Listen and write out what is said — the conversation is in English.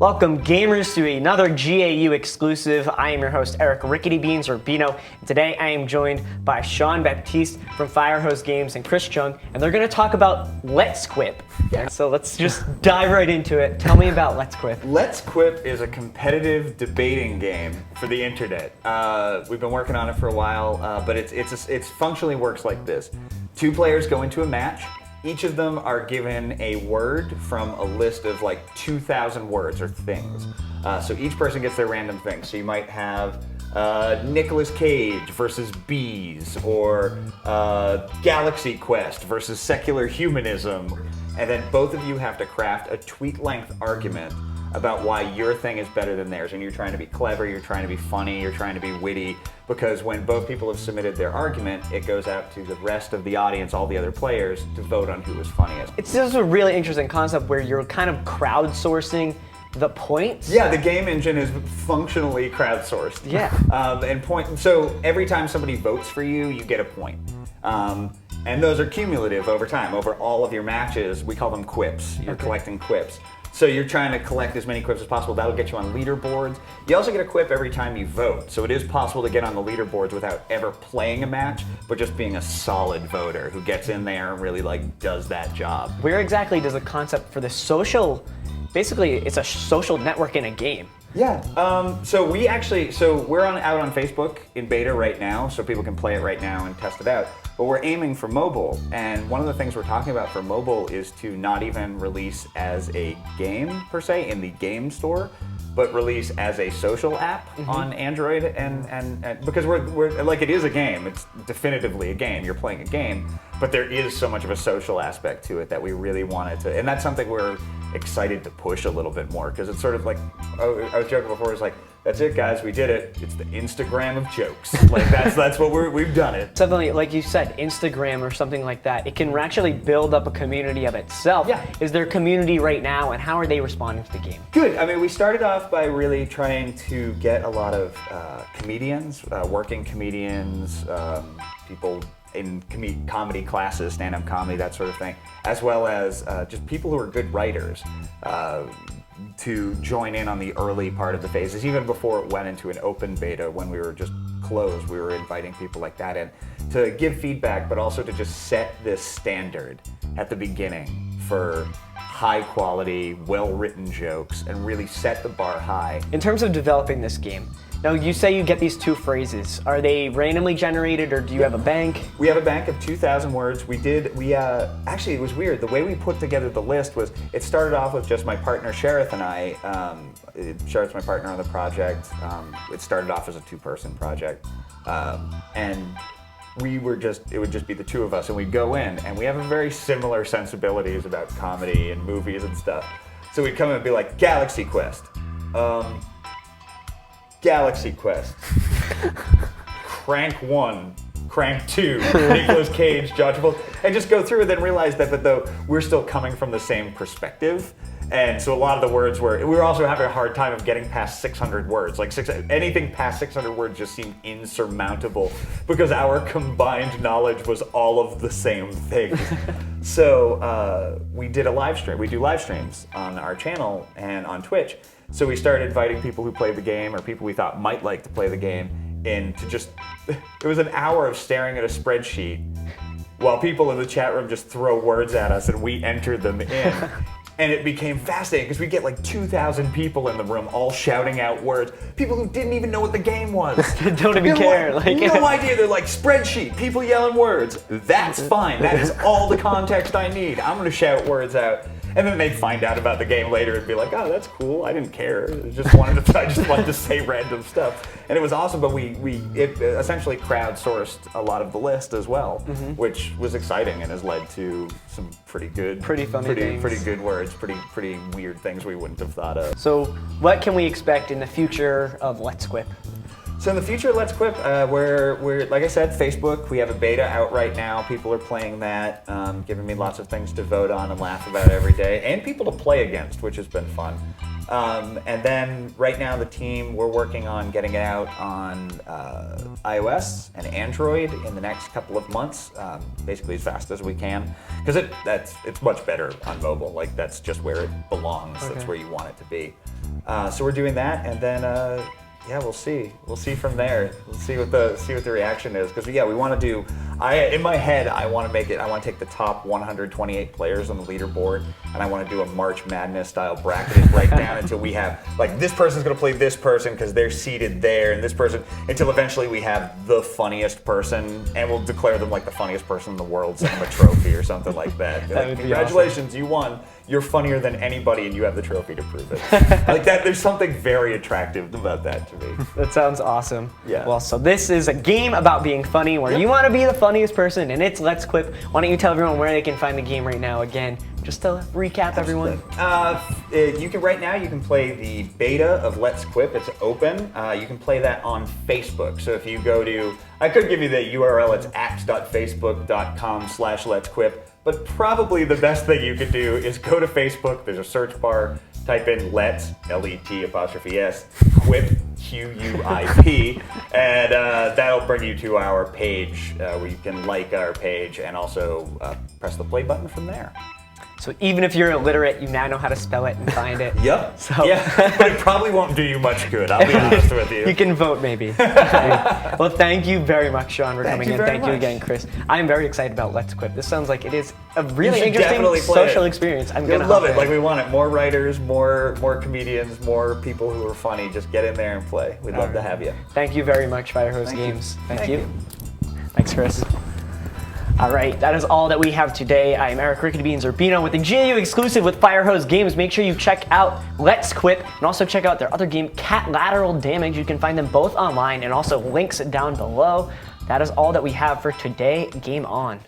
Welcome gamers to another GAU exclusive. I am your host Eric Rickety Beans or Bino. Today I am joined by Sean Baptiste from Firehose Games and Chris Chung, and they're going to talk about Let's Quip. Yeah. So let's just dive right into it. Tell me about Let's Quip. Let's Quip is a competitive debating game for the internet. We've been working on it for a while, but it functionally works like this. Two players go into a match. Each of them are given a word from a list of like 2,000 words or things. So each person gets their random thing. So you might have Nicolas Cage versus bees, or Galaxy Quest versus secular humanism. And then both of you have to craft a tweet-length argument about why your thing is better than theirs. And you're trying to be clever, you're trying to be funny, you're trying to be witty, because when both people have submitted their argument, it goes out to the rest of the audience, all the other players, to vote on who was funniest. It's just a really interesting concept where you're kind of crowdsourcing the points. Yeah, the game engine is functionally crowdsourced. Yeah. So every time somebody votes for you, you get a point. And those are cumulative over time. Over all of your matches, we call them quips. You're collecting quips. So you're trying to collect as many quips as possible. That'll get you on leaderboards. You also get a quip every time you vote. So it is possible to get on the leaderboards without ever playing a match, but just being a solid voter who gets in there and really does that job. Where exactly does the concept for the social, basically it's a social network in a game. Yeah, so we're out on Facebook in beta right now, so people can play it right now and test it out. But we're aiming for mobile, and one of the things we're talking about for mobile is to not even release as a game per se in the game store, but release as a social app on Android, and because we're like, it is a game. It's definitively a game. You're playing a game, but there is so much of a social aspect to it that we really wanted to, and that's something we're excited to push a little bit more, because it's sort of like, I was joking before, it's like, that's it guys, we did it. It's the Instagram of jokes. Like that's what we've done it. Something like you said, Instagram or something like that, it can actually build up a community of itself. Yeah. Is there a community right now, and how are they responding to the game? Good. I mean, we started off by really trying to get a lot of comedians, working comedians, people in comedy classes, stand-up comedy, that sort of thing, as well as just people who are good writers to join in on the early part of the phases. Even before it went into an open beta, when we were just closed, we were inviting people like that in to give feedback, but also to just set this standard at the beginning for high quality, well-written jokes, and really set the bar high. In terms of developing this game, now you say you get these two phrases. Are they randomly generated, or do you have a bank? We have a bank of 2,000 words. Actually, it was weird. The way we put together the list was, it started off with just my partner Shareth and I. Shareth's my partner on the project. It started off as a two-person project. And it would just be the two of us, and we'd go in, and we have a very similar sensibilities about comedy and movies and stuff. So we'd come in and be like, Galaxy Quest. Galaxy Quest. Crank 1, Crank 2, Nicolas Cage, John Travolta, and just go through and then realize that though we're still coming from the same perspective. And so a lot of the words we were also having a hard time of getting past 600 words. Like anything past 600 words just seemed insurmountable, because our combined knowledge was all of the same thing. So we did a live stream. We do live streams on our channel and on Twitch. So we started inviting people who played the game, or people we thought might like to play the game, in to just, it was an hour of staring at a spreadsheet while people in the chat room just throw words at us and we enter them in. And it became fascinating, because we get like 2,000 people in the room all shouting out words. People who didn't even know what the game was. Don't even care. No idea. They're like, spreadsheet, people yelling words. That's fine. That is all the context I need. I'm going to shout words out. And then they'd find out about the game later and be like, oh, that's cool. I didn't care. I just wanted to say random stuff. And it was awesome, but it essentially crowdsourced a lot of the list as well, which was exciting and has led to some pretty good, pretty funny things. Pretty good words, pretty weird things we wouldn't have thought of. So what can we expect in the future of Let's Quip? So in the future of Let's Quip, we're like I said, Facebook. We have a beta out right now. People are playing that, giving me lots of things to vote on and laugh about every day, and people to play against, which has been fun. And then right now the team, we're working on getting it out on iOS and Android in the next couple of months, basically as fast as we can, because it's much better on mobile. Like that's just where it belongs. Okay. That's where you want it to be. So we're doing that, and then yeah, we'll see. We'll see from there. We'll see what the reaction is, because yeah, we want to do. In my head, I want to make it. I want to take the top 128 players on the leaderboard, and I want to do a March Madness style bracketed breakdown until we have like this person's going to play this person because they're seated there, and this person until eventually we have the funniest person, and we'll declare them like the funniest person in the world, send them a trophy or something like that. That would be Congratulations, awesome. You won. You're funnier than anybody, and you have the trophy to prove it. Like that, there's something very attractive about that to me. That sounds awesome. Yeah. Well, so this is a game about being funny where you want to be the funniest person, and it's Let's Quip. Why don't you tell everyone where they can find the game right now again, just to recap everyone. You can right now. You can play the beta of Let's Quip. It's open. You can play that on Facebook. So if you go to, I could give you the URL. It's apps.facebook.com/Let's Quip. But probably the best thing you could do is go to Facebook. There's a search bar. Type in Let's Let''s Quip QUIP, and that'll bring you to our page where you can like our page and also press the play button from there. So even if you're illiterate, you now know how to spell it and find it. Yep. So yeah, but it probably won't do you much good. I'll be honest with you. You can vote maybe. Well, thank you very much, Sean, for coming in. Thank you again, Chris. I am very excited about Let's Quip. This sounds like it is a really interesting social experience. I'm You'll gonna love it. Like we want it. More writers, more comedians, more people who are funny. Just get in there and play. We'd love to have you. Thank you very much, Firehose Games. Thank you. Thanks, Chris. All right, that is all that we have today. I am Eric Rickety Beans Urbino with the GAU exclusive with Firehose Games. Make sure you check out Let's Quip and also check out their other game, Cat Lateral Damage. You can find them both online and also links down below. That is all that we have for today. Game on.